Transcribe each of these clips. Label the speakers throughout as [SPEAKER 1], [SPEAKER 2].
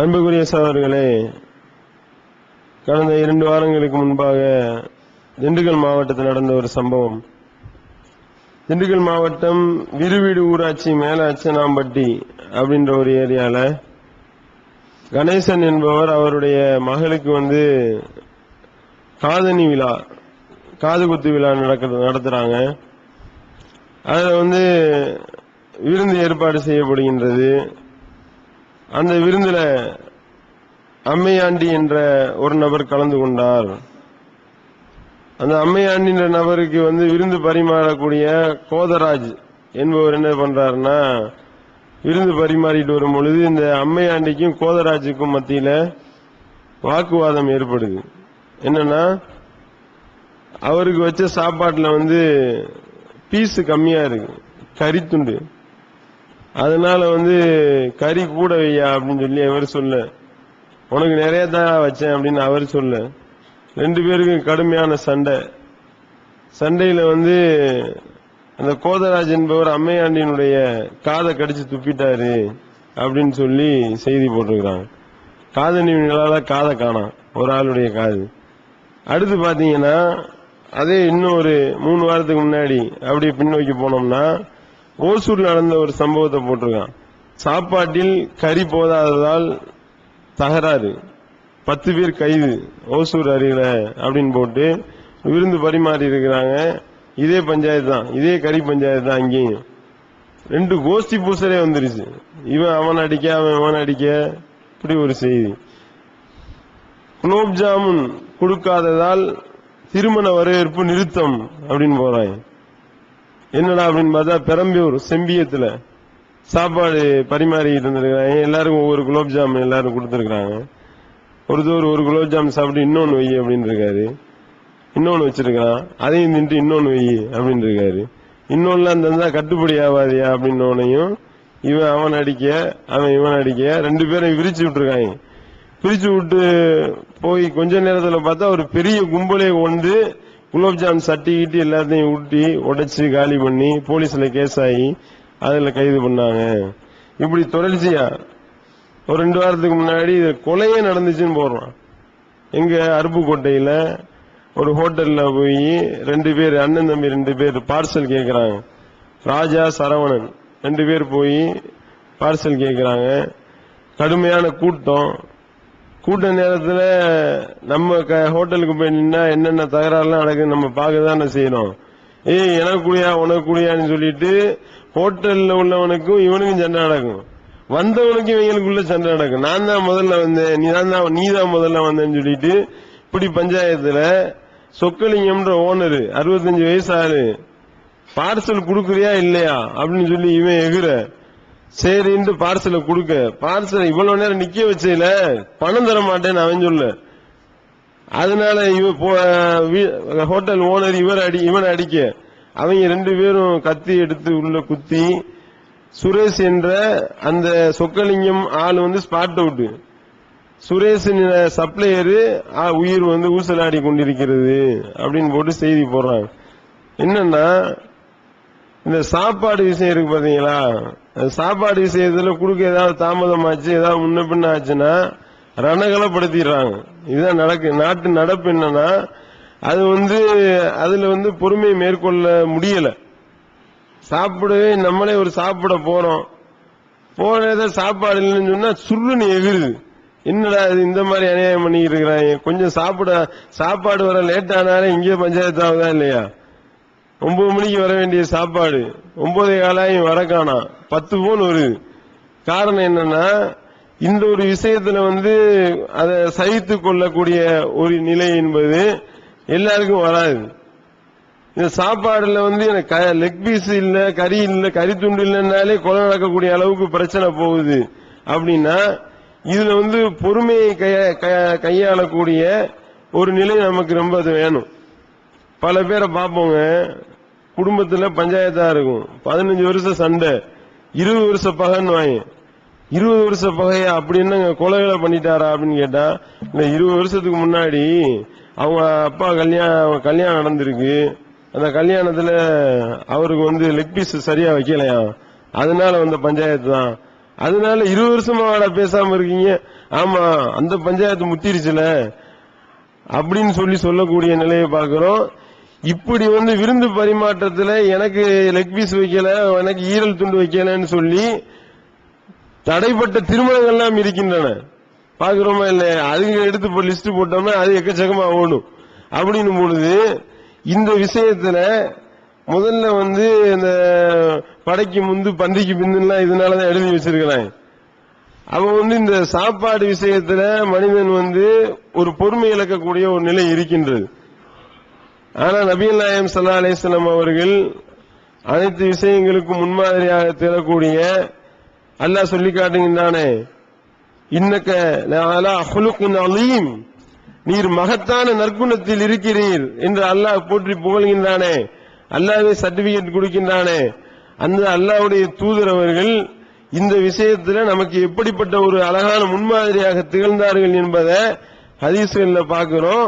[SPEAKER 1] அன்புக்குரிய சகோதரர்களே, கடந்த 2 வாரங்களுக்கு முன்பாக திண்டுக்கல் மாவட்டத்தில் நடந்த ஒரு சம்பவம். திண்டுக்கல் மாவட்டம் விருவீடு ஊராட்சி மேலச்சனாம்பட்டி அப்படின்ற ஒரு ஏரியால கணேசன் என்பவர் அவருடைய மகளுக்கு காதணி விழா, காது குத்து விழா நடத்துறாங்க. அதுல விருந்து ஏற்பாடு செய்யப்படுகின்றது. அந்த விருந்துல அம்மையாண்டி என்ற ஒரு நபர் கலந்து கொண்டார். அந்த அம்மையாண்டி என்ற நபருக்கு விருந்து பரிமாறக்கூடிய கோதராஜ் என்பவர் என்ன பண்றாருன்னா, விருந்து பரிமாறிட்டு வரும் பொழுது இந்த அம்மையாண்டிக்கும் கோதராஜுக்கும் மத்தியில வாக்குவாதம் ஏற்படுது. என்னன்னா, அவருக்கு வச்ச சாப்பாட்டுல பீஸ் கம்மியா இருக்கு, கறித்துண்டு. அதனால கறி கூட வையா அப்படின்னு சொல்லி அவர் சொல்ல, உனக்கு நிறைய தான் வச்சேன் அப்படின்னு அவர் சொல்ல, 2 பேருக்கும் கடுமையான சண்டையில அந்த கோதராஜ் என்பவர் அம்மையாண்டியினுடைய காதை கடிச்சு துப்பிட்டாரு அப்படின்னு சொல்லி செய்தி போட்டிருக்கிறாங்க. காதணி விழால காதை காணாம், ஒரு ஆளுடைய காது. அடுத்து பாத்தீங்கன்னா, அதே இன்னும் ஒரு 3 வாரத்துக்கு முன்னாடி அப்படியே பின்னோக்கி போனோம்னா, ஓசூர்ல நடந்த ஒரு சம்பவத்தை போட்டிருக்கான். சாப்பாட்டில் கறி போதாததால் தகராறு, 10 பேர் கைது ஓசூர் அருகில அப்படின்னு போட்டு விருந்து பரிமாறி இருக்கிறாங்க. இதே பஞ்சாயத்து தான், இதே கறி பஞ்சாயத்து தான். அங்கேயும் 2 கோஷ்டி பூசலே வந்துருச்சு. இவன் அவன் அடிக்க, அவன் இவன் அடிக்க, இப்படி ஒரு செய்தி. குலோப் ஜாமுன் கொடுக்காததால் திருமண வரவேற்பு நிறுத்தம் அப்படின்னு போறாங்க. என்னடா அப்படின்னு பார்த்தா, பெரம்பூர் செம்பியத்துல சாப்பாடு பரிமாறிட்டு இருந்திருக்காங்க. எல்லாருக்கும் ஒவ்வொரு குலோப் ஜாமுன் எல்லாரும் கொடுத்துருக்காங்க. ஒருத்தர் ஒரு குலோப் ஜாமுன் சாப்பிட்டு இன்னொன்னு வை அப்படின்னு இருக்காரு. இன்னொன்னு வச்சிருக்கான், அதையும் தின்ட்டு இன்னொன்னு வை அப்படின்னு இருக்காரு. இன்னொன்னுலாம் தந்தா கட்டுப்படி ஆகாதியா அப்படின்னோனையும் இவன் அவன் அடிக்க, அவன் இவன் அடிக்க, 2 பேரும் விரிச்சு விட்டுருக்காங்க. பிரிச்சு விட்டு போய் கொஞ்ச நேரத்துல பார்த்தா ஒரு பெரிய கும்பலே குலோப்ஜாம் சட்டிக்கிட்டு எல்லாத்தையும் ஊட்டி உடைச்சு காலி பண்ணி போலீஸ்ல கேஸ் ஆகி அதுல கைது பண்ணாங்க. இப்படி தொடர்ச்சியா ஒரு 2 வாரத்துக்கு முன்னாடி கொலையே நடந்துச்சுன்னு போடுறான். எங்க அருப்புக்கோட்டையில ஒரு ஹோட்டல்ல போய் 2 பேர் அண்ணன் தம்பி 2 பேர் பார்சல் கேட்கிறாங்க. ராஜா சரவணன் 2 பேர் போய் பார்சல் கேட்கிறாங்க. கடுமையான கூட்ட நேரத்துல நம்ம ஹோட்டலுக்கு போய் நின்னா என்னென்ன தகராறுலாம் நடக்குது நம்ம பார்க்கதானே செய்யணும். எனக்கு கூடியா உனக்கு கூடியான்னு சொல்லிட்டு ஹோட்டல்ல உள்ளவனுக்கும் இவனுக்கும் சண்டை நடக்கும், வந்தவனுக்கும் இவங்களுக்குள்ள சண்டை நடக்கும். நான் தான் முதல்ல வந்தேன், நீ தான் முதல்ல வந்தேன்னு சொல்லிட்டு இப்படி பஞ்சாயத்துல சொக்கலிங்கம்ன்ற ஓனர் 65 வயசு ஆளு பார்சல் கொடுக்குறியா இல்லையா அப்படின்னு சொல்லி இவன் எகுற, சரின்னு பார்சலை கொடுக்க, பார்சல் இவ்வளவு நேரம் நிக்க வச்சல பணம் தர மாட்டேன்னு அவன் சொல்ல. அதனால ஹோட்டல் ஓனர் இவன் அடிக்க, அவங்க 2 பேரும் கத்தி எடுத்து உள்ள குத்தி, சுரேஷ் என்ற அந்த சொக்கலிங்கம் ஆள் ஸ்பாட் அவுட், சுரேஷ் சப்ளையரு உயிர் ஊசலாடி கொண்டிருக்கிறது அப்படின்னு போட்டு செய்தி போடுறாங்க. என்னன்னா, இந்த சாப்பாடு விஷயம் இருக்கு பாத்தீங்களா, சாப்பாடு விஷயத்துல கொடுக்க ஏதாவது தாமதம் ஆச்சு, ஏதாவது முன்ன பின்ன ஆச்சுன்னா ரணகலப்படுத்திடுறாங்க. இதுதான் நாட்டு நடப்பு. என்னன்னா, அது அதுல பொறுமையை மேற்கொள்ள முடியல. சாப்பிடவே நம்மளே ஒரு சாப்பிட போனத சாப்பாடு இல்லைன்னு சொன்னா சுருன்னு எகிருது. என்னடா இது இந்த மாதிரி அநியாயம் பண்ணிட்டு இருக்கிறாங்க. கொஞ்சம் சாப்பாடு வர லேட் ஆனாலே இங்கே பஞ்சாயத்து ஆகுதா இல்லையா? 9 மணிக்கு வர வேண்டிய சாப்பாடு 9:15 வர காணாம், 10 போன் வருது. காரணம் என்னன்னா, இந்த ஒரு விஷயத்துல அதை சகித்து கொள்ளக்கூடிய ஒரு நிலை என்பது எல்லாருக்கும் வராது. இந்த சாப்பாடுல எனக்கு லெக் பீஸ் இல்ல, கறி இல்ல, கறி துண்டு இல்லைன்னாலே கொலை நடக்கக்கூடிய அளவுக்கு பிரச்சனை போகுது. அப்படின்னா இதுல பொறுமையை கையாளக்கூடிய ஒரு நிலை நமக்கு ரொம்ப வேணும். பல பேரை பார்ப்போங்க, குடும்பத்துல பஞ்சாயத்தா இருக்கும், 15 வருஷம் சண்டை, 20 வருஷ பகைன்னு வாங்க. 20 வருஷ பகையா அப்படின்னு கொலைகளை பண்ணிட்டாரா அப்படின்னு கேட்டா, இந்த 20 வருஷத்துக்கு முன்னாடி அவங்க அப்பா கல்யாணம் நடந்திருக்கு. அந்த கல்யாணத்துல அவருக்கு லெக் பீஸ் சரியா வைக்கலையா, அதனால பஞ்சாயத்து தான் அதனால 20 வருஷமா பேசாம இருக்கீங்க. ஆமா, அந்த பஞ்சாயத்து முத்திருச்சுல அப்படின்னு சொல்லக்கூடிய நிலையை பார்க்கிறோம். இப்படி விருந்து பரிமாற்றத்துல எனக்கு லெக் பீஸ் வைக்கல, எனக்கு ஈரல் துண்டு வைக்கலன்னு சொல்லி தடைப்பட்ட திருமணங்கள்லாம் இருக்கின்றன. பாக்குறோமா இல்லையா? அதுங்க எடுத்து லிஸ்ட் போட்டோம்னா அது எக்கச்சக்கமா ஓடும். அப்படின்னும் பொழுது இந்த விஷயத்துல முதல்ல இந்த படைக்கு முந்து பன்றிக்கு பின்னுலாம் இதனாலதான் எழுதி வச்சிருக்கிறான். அவன் இந்த சாப்பாடு விஷயத்துல மனிதன் ஒரு பொறுமை இழக்கக்கூடிய ஒரு நிலை இருக்கின்றது. ஆனா நபிகள் நாயகம் ஸல்லல்லாஹு அலைஹி வஸல்லம் அவர்கள் அனைத்து விஷயங்களுக்கும் முன்மாதிரியாக திகழக்கூடிய அல்லாஹ் சொல்லி காட்டுகின்றானே, இன்னக லஅலா ஹுலுகின் அலீம், நீர் மகத்தான நற்குணத்தில் இருக்கிறீர் என்று அல்லாஹ் போற்றி புகழ்கின்றானே, அல்லாஹ்வே சர்டிபிகேட் கொடுக்கின்றானே. அந்த அல்லாஹ்வுடைய தூதர் அவர்கள் இந்த விஷயத்துல நமக்கு எப்படிப்பட்ட ஒரு அழகான முன்மாதிரியாக திகழ்ந்தார்கள் என்பதை ஹதீஸ்கள்ல பார்க்கிறோம்.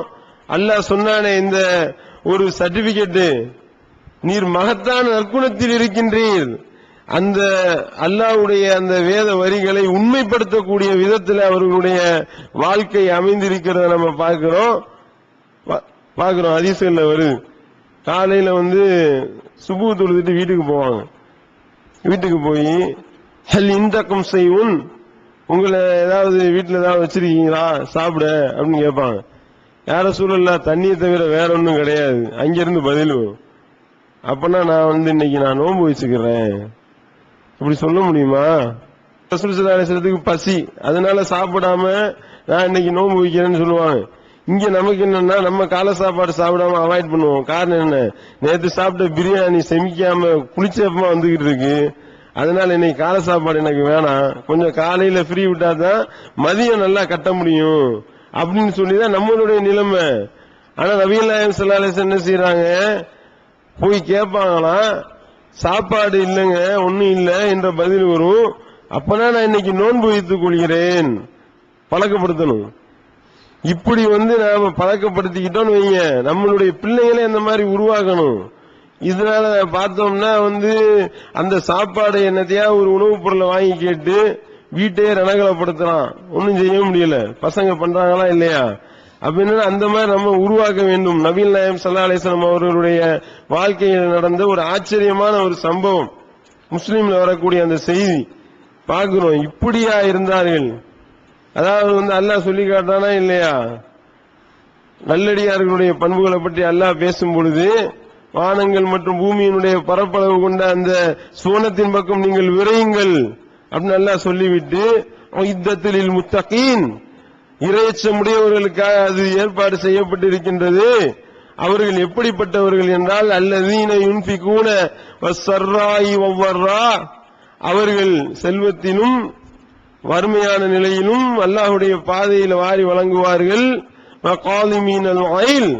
[SPEAKER 1] அல்லாஹ் சொன்னானே இந்த ஒரு சர்டிபிகேட், நீர் மகத்தான நற்குணத்தில் இருக்கின்றீர். அந்த அல்லாஹ்வுடைய அந்த வேத வரிகளை உண்மைப்படுத்தக்கூடிய விதத்தில் அவர்களுடைய வாழ்க்கை அமைந்திருக்கிறத நம்ம பார்க்கிறோம். ஹதீஸ்கள்ல வருது. காலையில சுபு தொழுதுட்டு வீட்டுக்கு போவாங்க. வீட்டுக்கு போய் ஹல் இந்தக்கும் செய்வும், உங்களை ஏதாவது வீட்டுல ஏதாவது வச்சிருக்கீங்களா சாப்பிட அப்படின்னு கேட்பாங்க. யார சூழல்ல தண்ணியை தவிர வேற ஒன்றும் கிடையாது. அங்கிருந்து பதில் வரும். அப்பனா நான் இன்னைக்கு நான் நோன்பு வச்சுக்கிறேன் அப்படி சொல்ல முடியுமா? ரசூல் ஸல்லல்லாஹு அலைஹி வஸல்லத்துக்கு பசி, அதனால சாப்பிடாம நான் இன்னைக்கு நோன்பு வைக்கிறேன்னு சொல்லுவாங்க. இங்க நமக்கு என்னன்னா நம்ம காலை சாப்பாடு சாப்பிடாம அவாய்ட் பண்ணுவோம். காரணம் என்ன? நேற்று சாப்பிட்ட பிரியாணி செமிக்காம குளிச்சப்பமா வந்துகிட்டு இருக்கு. அதனால இன்னைக்கு காலை சாப்பாடு எனக்கு வேணாம், கொஞ்சம் காலையில ஃப்ரீ விட்டாதான் மதியம் நல்லா கட்ட முடியும் அப்படின்னு சொல்லிதான் நம்மளுடைய நிலைமை. ஆனா நபிகள் நாயகம் ஸல்லல்லாஹு அலைஹி வஸல்லம் என்ன செய்யறாங்க? போய் கேட்பாங்களாம், சாப்பாடு இல்லைங்க ஒன்னும் இல்ல என்ற பதில் வரும். அப்பனா நான் இன்னைக்கு நோன்பு வைத்துக் கொள்கிறேன். பழக்கப்படுத்தணும். இப்படி நாம பழக்கப்படுத்திக்கிட்டோம்னு வைங்க, நம்மளுடைய பிள்ளைகளை அந்த மாதிரி உருவாக்கணும். இதனால பார்த்தோம்னா அந்த சாப்பாடு என்னத்தையா ஒரு உணவுப் பொருளை வாங்கி கேட்டு வீட்டையே ரணகலப்படுத்தலாம். ஒன்னும் செய்ய முடியல. பசங்க பண்றாங்களா இல்லையா? அப்படின்னு அந்த மாதிரி நம்ம உருவாக்க வேண்டும். நபிகள் நாயகம் ஸல்லல்லாஹு அலைஹி வஸல்லம் அவர்களுடைய வாழ்க்கையில் நடந்த ஒரு ஆச்சரியமான ஒரு சம்பவம், முஸ்லீம்ல வரக்கூடிய அந்த செய்தி பார்க்கிறோம். இப்படியா இருந்தார்கள். அதாவது அல்லாஹ் சொல்லி காட்டானா இல்லையா? நல்லடியார்களுடைய பண்புகளை பற்றி அல்லாஹ் பேசும் பொழுது, வானங்கள் மற்றும் பூமியினுடைய பரப்பளவு கொண்ட அந்த சுவனத்தின் பக்கம் நீங்கள் விரையுங்கள் அப்படின்னு அல்லாஹ் சொல்லிவிட்டு, இத்தத்தில் முத்தகீன், இறையச்சமுடையவர்களுக்காக அது ஏற்பாடு செய்யப்பட்டிருக்கின்றது. அவர்கள் எப்படிப்பட்டவர்கள் என்றால், அல்லதீன யுன்ஃபிகூன வஸ்ஸர்ராஇ வவ்வர்ரா, அவர்கள் செல்வத்திலும் வறுமையான நிலையிலும் அல்லாஹ்வுடைய பாதையில் வாரி வழங்குவார்கள். வகாலிமீனல் ஐல்,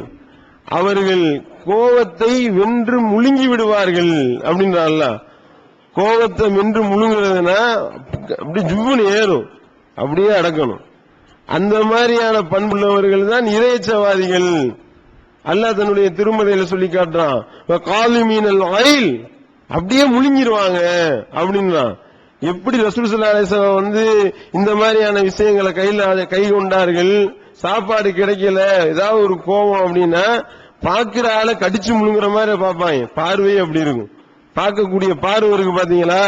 [SPEAKER 1] அவர்கள் கோவத்தை வென்று முழுங்கி விடுவார்கள் அப்படின்ற அல்லாஹ். கோவத்தை வென்று முழுங்குறதுனா அப்படி ஜுவ்வுன்னு ஏறும், அப்படியே அடக்கணும். அந்த மாதிரியான பண்புள்ளவர்கள் தான் இறையச்சவாதிகள். அல்லாஹ் தன்னுடைய திருமறையில சொல்லி காட்டுறான், வகாலிமீனல் ஐல், அப்படியே முழுங்கிடுவாங்க அப்படின்னா. எப்படி ரசூல் ஸல்லல்லாஹு அலைஹி வஸல்லம் இந்த மாதிரியான விஷயங்களை கை கொண்டார்கள். சாப்பாடு கிடைக்கல, ஏதாவது ஒரு கோபம் அப்படின்னா பாக்குற ஆளை கடிச்சு முழுங்குற மாதிரி பார்ப்பாங்க. பார்வை அப்படி இருக்கும். பார்க்கக்கூடிய பார்வை இருக்கு பாத்தீங்களா?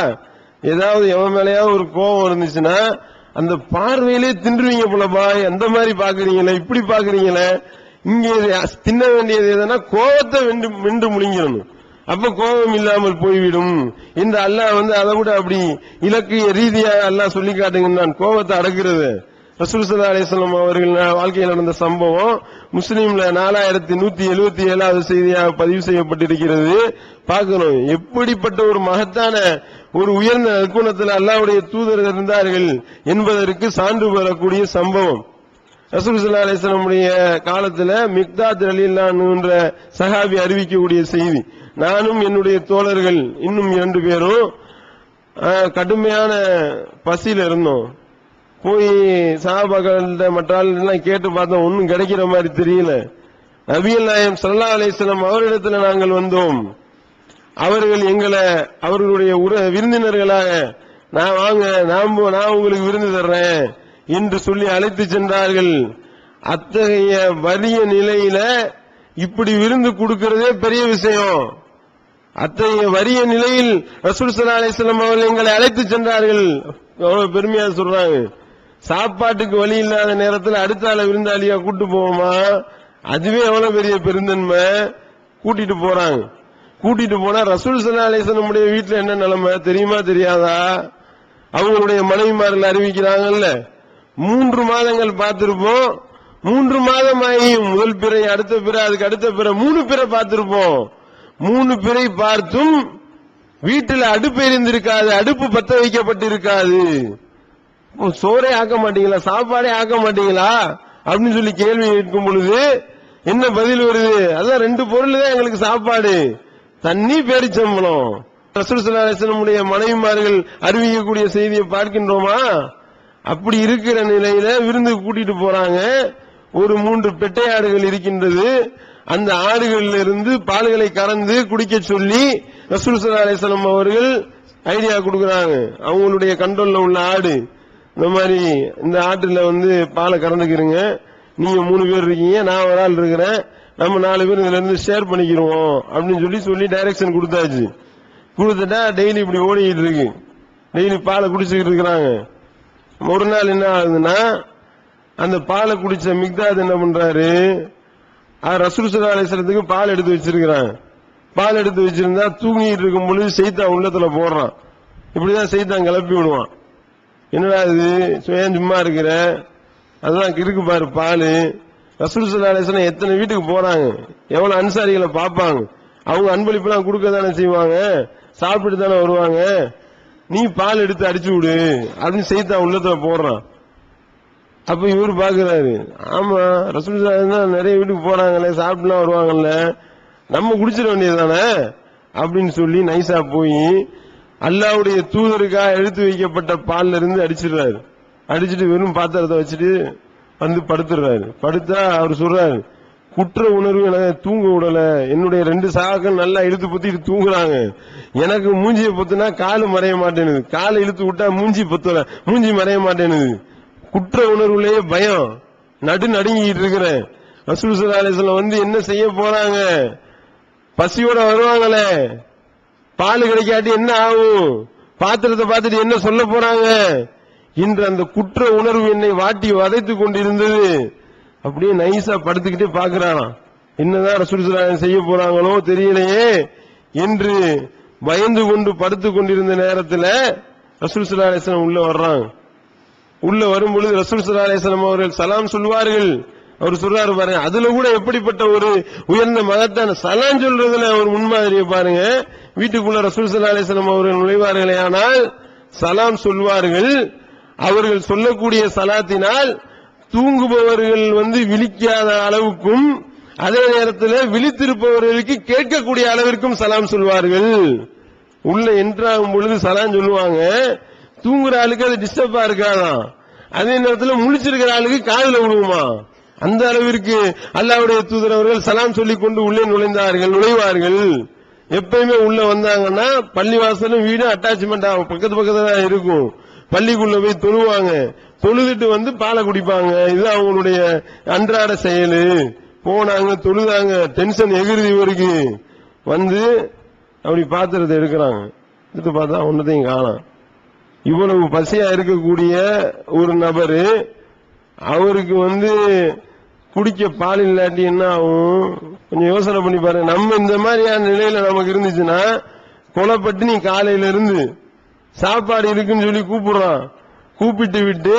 [SPEAKER 1] ஏதாவது எவன் மேலேயாவது ஒரு கோபம் இருந்துச்சுன்னா அந்த பார்வையிலே தின்றுவீங்க போலப்பா. அந்த மாதிரி பாக்குறீங்களே, இப்படி பாக்குறீங்களே. இங்க தின்ன வேண்டியது எதுனா கோபத்தை வென்று முழுங்கிடணும். அப்ப கோபம் இல்லாமல் போய்விடும் என்று அல்லாஹ் அதை விட அப்படி இலக்கிய ரீதியாக அல்லாஹ் சொல்லி காட்டுகின்றான். கோபத்தை அடக்கிறது. ரசூல் ஸல்லல்லாஹு அலைஹி வஸல்லம் அவர்கள் வாழ்க்கையில் நடந்த சம்பவம் முஸ்லீம்ல 4177வது செய்தியாக பதிவு செய்யப்பட்டிருக்கிறது. பார்க்கணும் எப்படிப்பட்ட ஒரு மகத்தான ஒரு உயர்ந்த நற்குணத்தில் அல்லாஹ்வுடைய தூதர் இருந்தார்கள் என்பதற்கு சான்று பெறக்கூடிய சம்பவம். ரசூல் ஸல்லல்லாஹு அலைஹி வஸல்லம் காலத்துல மிக்தாத் ரலியல்லாஹு அன்ஹு என்ற சஹாபி அறிவிக்கக்கூடிய செய்தி, நானும் என்னுடைய தோழர்கள் இன்னும் 2 பேரும் கடுமையான பசியில இருந்தோம். போய் சஹாபாக்கள் மற்ற கேட்டு பார்த்தோம், ஒன்னும் கிடைக்கிற மாதிரி தெரியல. நபிகள் நாயகம் ஸல்லல்லாஹு அலைஹி வஸல்லம் அவரிடத்துல நாங்கள் வந்தோம். அவர்கள் எங்களை அவர்களுடைய விருந்தினர்களாக நான் வாங்க, நான் உங்களுக்கு விருந்து தர்றேன் என்று சொல்லி அழைத்து சென்றார்கள். அத்தகைய வறிய நிலையில இப்படி விருந்து கொடுக்கிறதே பெரிய விஷயம். அத்தகைய வறிய நிலையில் ரசூல் ஸல்லல்லாஹு அலைஹி வஸல்லம் அவர்கள் எங்களை அழைத்து சென்றார்கள். எவ்வளவு பெருமையா சொல்றாங்க. சாப்பாட்டுக்கு வழி இல்லாத நேரத்தில் அடுத்த ஆள விருந்தாளியா கூட்டு போவோமா? அதுவே எவ்வளவு பெரிய பெருந்தன்மை. கூட்டிட்டு போறாங்க. கூட்டிட்டு போனா ரசூல் ஸல்லல்லாஹு அலைஹி வஸல்லம் வீட்டுல என்ன நிலைமை தெரியுமா தெரியாதா? அவங்களுடைய மனைவிமார்கள் அறிவிக்கிறாங்கல்ல, 3 மாதங்கள் பார்த்திருப்போம். 3 மாதமாயும் முதல் பிறை, அடுத்த பிறை, அதுக்கு அடுத்த பிறை, 3 பிறை பார்த்திருப்போம். 3 பிறை பார்த்தும் வீட்டில் அடுப்பு எரிந்திருக்காது, அடுப்பு பத்த வைக்கப்பட்டிருக்காது. சோறே ஆக்க மாட்டீங்களா, சாப்பாடே ஆக்க மாட்டீங்களா அப்படின்னு சொல்லி கேள்வி கேட்கும் பொழுது என்ன பதில் வருது? அதான் 2 பொருள் தான் எங்களுக்கு சாப்பாடு, தண்ணி பேரிச்சம்பளம். ரசூல் ஸல்லல்லாஹு அலைஹி வஸல்லம் மனைவிமார்கள் அறிவிக்கக்கூடிய செய்தியை பார்க்கின்றோமா? அப்படி இருக்கிற நிலையில விருந்து கூட்டிட்டு போறாங்க. ஒரு 3 பெட்டை ஆடுகள் இருக்கின்றது. அந்த ஆடுகளில் இருந்து பால்களை கறந்து குடிக்க சொல்லி ரசூல் ஸல்லல்லாஹு அலைஹி வஸல்லம் அவர்கள் ஐடியா கொடுக்கறாங்க. அவங்களுடைய கண்ட்ரோல்ல உள்ள ஆடு, இந்த மாதிரி இந்த ஆட்டுல பாலை கறந்துக்கிறீங்க, நீங்க 3 பேர் இருக்கீங்க, நான் ஒரு ஆள் இருக்கிறேன், நம்ம 4 பேர் இதுல இருந்து ஷேர் பண்ணிக்கிறோம் அப்படின்னு சொல்லி டைரக்ஷன் கொடுத்தாச்சு. கொடுத்துட்டா டெய்லி இப்படி ஓடிக்கிட்டு இருக்கு. டெய்லி பாலை குடிச்சுக்கிட்டு இருக்கிறாங்க. ஒரு நாள் என்ன ஆகுதுன்னா, அந்த பாலை குடிச்ச மிக்தாத் என்ன பண்றாரு, ரசூல் ஸல்லல்லாஹு அலைஹி வஸல்லத்துக்கு பால் எடுத்து வச்சிருக்கிறாங்க. பால் எடுத்து வச்சிருந்தா தூங்கிட்டு இருக்கும் பொழுது சைத்தான் உள்ளத்துல போடுறான். இப்படிதான் சைத்தான் கிளப்பி விடுவான். என்னடா இது ஏன் சும்மா இருக்கிற, அதுதான் இருக்கு பாரு பால். ரசூல் ஸல்லல்லாஹு அலைஹி வஸல்லம் எத்தனை வீட்டுக்கு போறாங்க, எவ்வளவு அன்சாரிகளை பார்ப்பாங்க, அவங்க அன்பளிப்பு எல்லாம் கொடுக்க தானே செய்வாங்க, சாப்பிட்டு தானே வருவாங்க, நீ பால் எடுத்து அடிச்சு விடு அப்படின்னு சைத்தான் உள்ளத்துல போடுறான். அப்ப இவரு பாக்குறாரு, ஆமா ரசூல் ஸல்லல்லாஹு அலைஹி வஸல்லம் நிறைய வீட்டுக்கு போறாங்களே, சாப்பிட்டுலாம் வருவாங்கல்ல, நம்ம குடிச்சிட வேண்டியதுதானே அப்படின்னு சொல்லி நைசா போய் அல்லாஹ்வுடைய தூதருக்காக எடுத்து வைக்கப்பட்ட பால்ல இருந்து அடிச்சிடுறாரு. அடிச்சுட்டு வெறும் பாத்திரத்தை வச்சுட்டு படுத்துறாரு. படுத்தா அவர் சொல்றாரு, குற்ற உணர்வு எனக்கு தூங்க விடல, என்னுடைய 2 சாக்கள் நல்லா இழுத்து பொத்திட்டு தூங்குறாங்க, எனக்கு மூஞ்சியை பொத்துனா காலு மறைய மாட்டேனுது, காலை இழுத்து விட்டா மூஞ்சி பொத்தல, மூஞ்சி மறைய மாட்டேனுது, குற்ற உணர்வுலேயே பயம், நடுங்கிட்டு இருக்கிறேன். ரசூல் ஸல்லல்லாஹு அலைஹி வஸல்லம் என்ன செய்ய போறாங்க, பசியோட வருவாங்களே, பால் கிடைக்காட்டி என்ன ஆகும், பாத்திரத்தை பார்த்துட்டு என்ன சொல்ல போறாங்க இன்று அந்த குற்ற உணர்வு என்னை வாட்டி வதைத்துக் கொண்டிருந்தது. அப்படியே நைசா படுத்துக்கிட்டே பாக்குறான், என்னதான் ரசூல் ஸல்லல்லாஹு அலைஹி வஸல்லம் செய்ய போறாங்களோ தெரியலையே என்று பயந்து கொண்டு படுத்துக் கொண்டிருந்த நேரத்தில் ரசூல் ஸல்லல்லாஹு அலைஹி வஸல்லம் உள்ள வர்றாங்க. உள்ள வரும் பொழுது ரசூல் ஸல்லல்லாஹு அலைஹி வஸல்லம் அவர்கள் சலாம் சொல்வார்கள். அவர் சொல்றாரு பாருங்க, அதுல கூட எப்படிப்பட்ட ஒரு உயர்ந்த மகத்தான சலாம் சொல்றதுல ஒரு முன்மாதிரியை பாருங்க. வீட்டுக்குள்ள ரசூல் ஸல்லல்லாஹு அலைஹி வஸல்லம் அவர்கள் நுழைவார்களே ஆனால் சலாம் சொல்வார்கள். அவர்கள் சொல்லக்கூடிய சலாத்தினால் தூங்குபவர்கள் விழிக்காத அளவுக்கும் அதே நேரத்தில் விழித்திருப்பவர்களுக்கு கேட்கக்கூடிய அளவிற்கும் சலாம் சொல்வார்கள். உள்ள என்ட்ராகும் பொழுது சலாம் சொல்லுவாங்க. தூங்குற ஆளுக்கு அது டிஸ்டர்பா இருக்காதான், அதே நேரத்தில் முழிச்சிருக்கிற ஆளுக்கு காதுல விழுவுமா, அந்த அளவிற்கு அல்லாஹ்வுடைய தூதர் அவர்கள் சலாம் சொல்லிக் கொண்டு உள்ளே நுழைவார்கள். எப்பயுமே உள்ள வந்தாங்கன்னா பள்ளிவாசலும் வீடும் அட்டாச்மெண்ட் ஆகும், பக்கத்துல தான் இருக்கும். பள்ளிக்குள்ள போய் தொழுவாங்க, தொழுதுட்டு பாலை குடிப்பாங்க. இது அவங்களுடைய அன்றாட செயல். போனாங்க, தொழுதாங்க, டென்ஷன் எகிருதி வரைக்கும் அப்படி பாத்திரத்தை எடுக்கிறாங்க. எடுத்து பார்த்தா ஒன்னதையும் காணோம். இவ்வளவு பசியா இருக்கக்கூடிய ஒரு நபரு, அவருக்கு குடிக்க பால் இல்லாட்டி என்ன ஆகும், கொஞ்சம் யோசனை பண்ணி பாருங்க. நம்ம இந்த மாதிரியான நிலையில நமக்கு இருந்துச்சுன்னா கொலைப்பட்டு நீ காலையில இருந்து சாப்பாடு இருக்குன்னு சொல்லி கூப்பிடுறான், கூப்பிட்டு விட்டு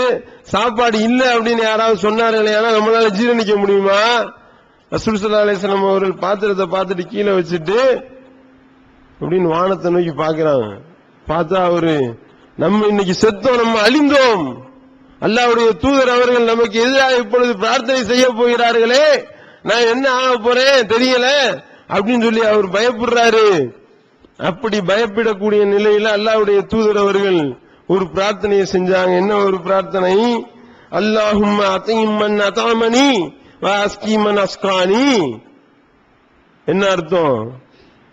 [SPEAKER 1] சாப்பாடு இல்ல அப்படின்னு யாராவது சொன்னார்களே, நம்மளால ஜீரணிக்க முடியுமா? ரசூல் ஸல்லல்லாஹு அலைஹி வஸல்லம் அவர்கள் பாத்திரத்தை பார்த்துட்டு கீழே வச்சுட்டு அப்படின்னு வானத்தை நோக்கி பாக்குறாங்க. பார்த்தா அவரு, நம்ம இன்னைக்கு செத்தோம், நம்ம அழிந்தோம், அல்லாஹ்வுடைய தூதர் அவர்கள் நமக்கு எதிராக இப்பொழுது பிரார்த்தனை செய்ய போகிறார்களே, நான் என்ன ஆக போறேன் தெரியல அப்படின்னு சொல்லி அவர் பயப்படுறாரு. அப்படி பயப்படக்கூடிய நிலையில அல்லாஹ்வுடைய தூதர் அவர்கள் ஒரு பிரார்த்தனையை செஞ்சாங்க. என்ன ஒரு பிரார்த்தனை? அல்லாஹும்ம அத்தீம் மன் அதாமனி வ அஸ்கி மன் அஸ்கானி. என்ன அர்த்தம்?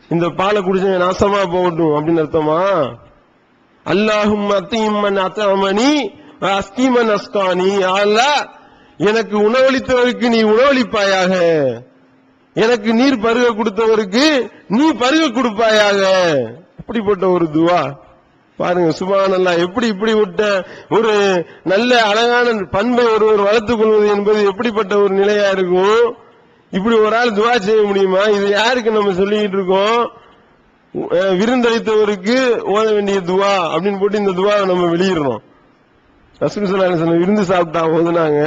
[SPEAKER 1] இந்த பாலை குடிச்ச நாசமா போகட்டும் அப்படின்னு அர்த்தமா? அல்லாஹும்ம அத்தீம்மன் அத்தமனி அஸ்கீமன் அஸ்கானி, அல்லாஹ் எனக்கு உணவளித்தவருக்கு நீ உணவளிப்பாயாக, எனக்கு நீர் பருக கொடுத்தவருக்கு நீ பருக கொடுப்பாயாக. இப்படிப்பட்ட ஒரு துவா பாருங்க. சுப்ஹானல்லாஹ். எப்படி இப்படி விட்ட ஒரு நல்ல அழகான பண்பை ஒருவர் வளர்த்துக் கொள்வது என்பது எப்படிப்பட்ட ஒரு நிலையா இருக்கும். இப்படி ஒரு ஆள் துவா செய்ய முடியுமா? இது யாருக்கு நம்ம சொல்லிக்கிட்டு இருக்கோம்? விருந்தளித்தவருக்கு ஓத வேண்டிய துவா அப்படின்னு போட்டு இந்த துவாவை நம்ம வெளியிடணும். ரசூல் ஸல்லல்லாஹு அலைஹி வஸல்லம் விருந்து சாப்பிட்டா ஓதுனாங்க.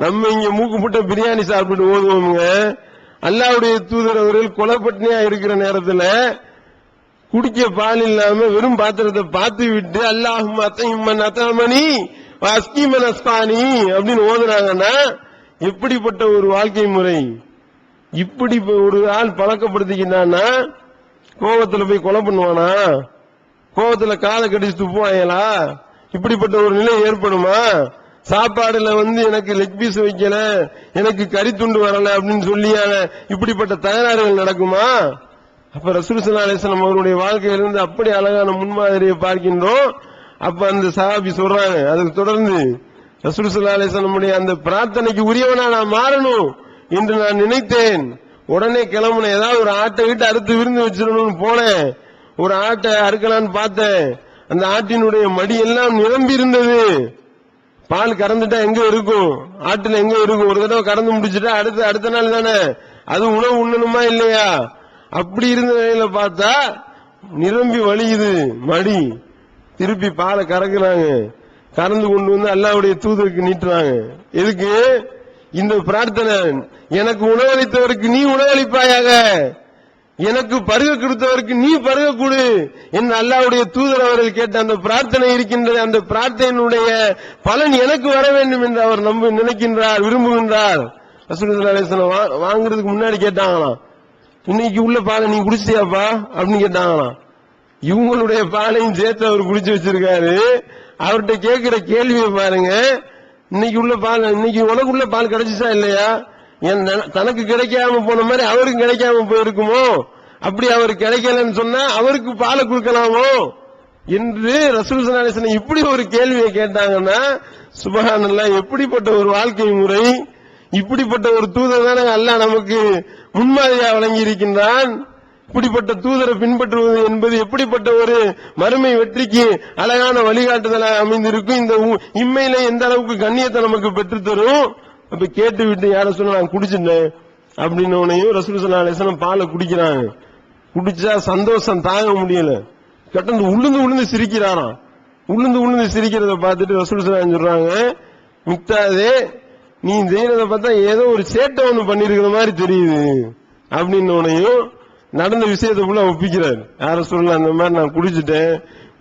[SPEAKER 1] நம்ம இங்க மூக்கு முட்டை பிரியாணி சாப்பிட்டு ஓதுவோங்க. அல்லாஹ்வுடைய தூதர் அவர்கள் கொலைப்பட்டினியா இருக்கிற நேரத்தில் குடிக்க பால் இல்லாம வெறும் பாத்திரத்தை பார்த்து விட்டு அல்லாஹும்ம அத்தீம்மன் அத்தமனி அஸ்கீமன் அஸ்கானி அப்படின்னு ஓதுனாங்கன்னா எப்படிப்பட்ட ஒரு வாழ்க்கை முறை! இப்படி ஒரு ஆள் பழக்கப்படுத்திக்கிட்டான்னா கோபத்துல போய் கொலை பண்ணுவானா? கோபத்துல காதை கடிச்சு துப்புவாங்களா? இப்படிப்பட்ட ஒரு நிலை ஏற்படுமா? சாப்பாடுல எனக்கு லெக் பீஸ் வைக்கல, எனக்கு கறி துண்டு வரல அப்படின்னு சொல்லியான இப்படிப்பட்ட தகராறுகள் நடக்குமா? அப்ப ரசூல் ஸல்லல்லாஹு அலைஹி வஸல்லம் அவருடைய வாழ்க்கையிலிருந்து அப்படி அழகான முன்மாதிரியை பார்க்கின்றோம். அப்ப அந்த சஹாபி சொல்றாங்க, அதுக்கு தொடர்ந்து ரசூல் ஸல்லல்லாஹு அலைஹி வஸல்லம் அந்த பிரார்த்தனைக்கு உரியவனா நான் மாறணும் என்று நான் நினைத்தேன். உடனே கிளம்புனேன். ஏதாவது ஒரு ஆட்டை விட்டு அறுத்து விருந்து வச்சிடணும்னு போனேன். ஒரு ஆட்டை அறுக்கலான்னு பார்த்தேன். அந்த ஆட்டினுடைய மடி எல்லாம் நிரம்பி இருந்தது. பால் கறந்துட்டா எங்க இருக்கும்? ஆட்டுல எங்க இருக்கும்? ஒரு தடவை கறந்து முடிச்சுட்டா அடுத்த நாள் தானே அது உணவு உண்ணணுமா இல்லையா? அப்படி இருந்த நிலையில பார்த்தா நிரம்பி வலியுது மடி. திருப்பி பாலை கறக்குறாங்க. கறந்து கொண்டு வந்து அல்லாஹ்வுடைய தூதருக்கு நீட்டுறாங்க. எதுக்கு? இந்த பிரார்த்தனை, எனக்கு உணவளித்தவருக்கு நீ உணவளிப்பாயாக, எனக்கு பருக கொடுத்தவருக்கு நீ பருக கொடு என்று அல்லாஹ்வுடைய தூதர் அவர்கள் கேட்ட அந்த பிரார்த்தனை இருக்கின்றது. அந்த பிரார்த்தனையினுடைய பலன் எனக்கு வர வேண்டும் என்று அவர் நினைக்கின்றார், விரும்புகின்றார். ரசூலுல்லாஹி அலைஹி வஸல்லம் வாங்குறதுக்கு முன்னாடி கேட்டாங்களாம், இன்னைக்கு உள்ள பாலை நீ குடிச்சியாப்பா அப்படின்னு கேட்டாங்களாம். இவங்களுடைய பாலையும் சேர்த்து அவர் குடிச்சு வச்சிருக்காரு. அவர்கிட்ட கேட்கிற கேள்வியை பாருங்க. இன்னைக்கு உள்ள பால், இன்னைக்கு உனக்குள்ள பால் கிடைச்சிச்சா இல்லையா? தனக்கு கிடைக்காம போன மாதிரி அவருக்கு கிடைக்காம போயிருக்குமோ? அப்படி அவருக்கு கிடைக்கலன்னு சொன்னா அவருக்கு பாலை கொடுக்கலாமோ என்று ரசூல் ஸல்லல்லாஹு அலைஹி வஸல்லம் இப்படி ஒரு கேள்வியை கேட்டாங்கன்னா சுப்ஹானல்லாஹ், எப்படிப்பட்ட ஒரு வாழ்க்கை முறை! இப்படிப்பட்ட ஒரு தூதர் தானே அல்லாஹ் நமக்கு முன்மாதிரியா வழங்கி இருக்கின்றான். இப்படிப்பட்ட தூதரை பின்பற்றுவது என்பது எப்படிப்பட்ட ஒரு மறுமை வெற்றிக்கு அழகான வழிகாட்டுதலாக அமைந்திருக்கும். இந்த இம்மையில எந்த அளவுக்கு கண்ணியத்தை நமக்கு பெற்றுத்தரும். அப்ப கேட்டு விட்டு யார சொன்ன நான் குடிச்சிட்டேன் அப்படின்னு ரசூல் ஸல்லல்லாஹு அலைஹி வஸல்லம் பாலை குடிக்கிறாங்க. குடிச்சா சந்தோஷம் தாங்க முடியல. கட்டந்து உளுந்து சிரிக்கிறாராம். உளுந்து சிரிக்கிறத பார்த்துட்டு ரசூல் ஸல்லல்லாஹு அலைஹி வஸல்லம் சொல்றாங்க, மிக்தாதே, நீ செய்யறத பார்த்தா ஏதோ ஒரு சேட்டை ஒண்ணு பண்ணிருக்கிற மாதிரி தெரியுது அப்படின்னு நடந்த விஷயத்தை ஃபுல்லா ஒப்பிக்கிறார். யார சொல்லலாம், அந்த மாதிரி நான் குடிச்சிட்டேன்,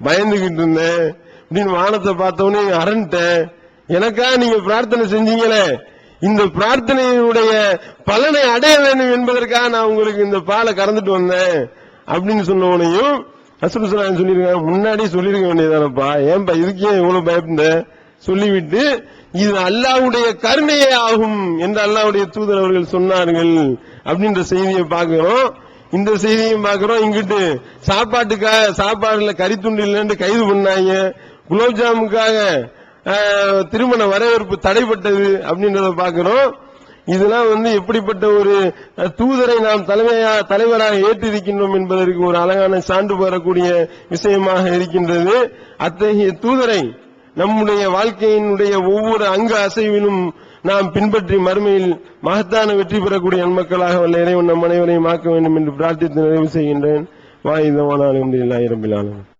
[SPEAKER 1] பயந்துகிட்டு இருந்தேன் அப்படின்னு வானத்தை பார்த்தவனே அரண்டேன். எனக்கா நீங்க பிரார்த்தனை செஞ்சீங்களே, இந்த பிரார்த்தனையுடைய பலனை அடைய வேண்டும் என்பதற்காக நான் உங்களுக்கு இந்த பாலை கறந்துட்டு வந்தேன் அப்படின்னு சொன்னவனையும் ரசூல் ஸல்லல்லாஹு அலைஹி வஸல்லம் சொல்லிருக்காங்க, முன்னாடி சொல்லிருக்க வேண்டியதானப்பா, ஏன்பா இதுக்கே இவ்வளவு பயப்பட சொல்லிவிட்டு இது அல்லாஹ்வுடைய கருணையே ஆகும் என்று அல்லாஹ்வுடைய தூதர் அவர்கள் சொன்னார்கள் அப்படின்ற செய்தியை பார்க்கிறோம். இந்த செய்தியும் பார்க்கிறோம். இங்கிட்டு சாப்பாடுல கறித்துண்டு இல்லைன்னு கைது பண்ணாங்க. குலோப்ஜாமுக்காக திருமண வரவேற்பு தடைப்பட்டது அப்படின்றத பார்க்கிறோம். இதெல்லாம் எப்படிப்பட்ட ஒரு தூதரை நாம் தலைவராக ஏற்றிருக்கின்றோம் என்பதற்கு ஒரு அழகான சான்று பெறக்கூடிய விஷயமாக இருக்கின்றது. அத்தகைய தூதரை நம்முடைய வாழ்க்கையினுடைய ஒவ்வொரு அங்க அசைவிலும் நாம் பின்பற்றி மறுமையில் மகத்தான வெற்றி பெறக்கூடிய நன்மக்களாக வல்ல இறைவன் நம் அனைவரையும் ஆக்க வேண்டும் என்று பிரார்த்தித்து நிறைவு செய்கின்றேன். வாயிதமான அல்ஹம்துலில்லாஹி ரப்பில் ஆலமீன்.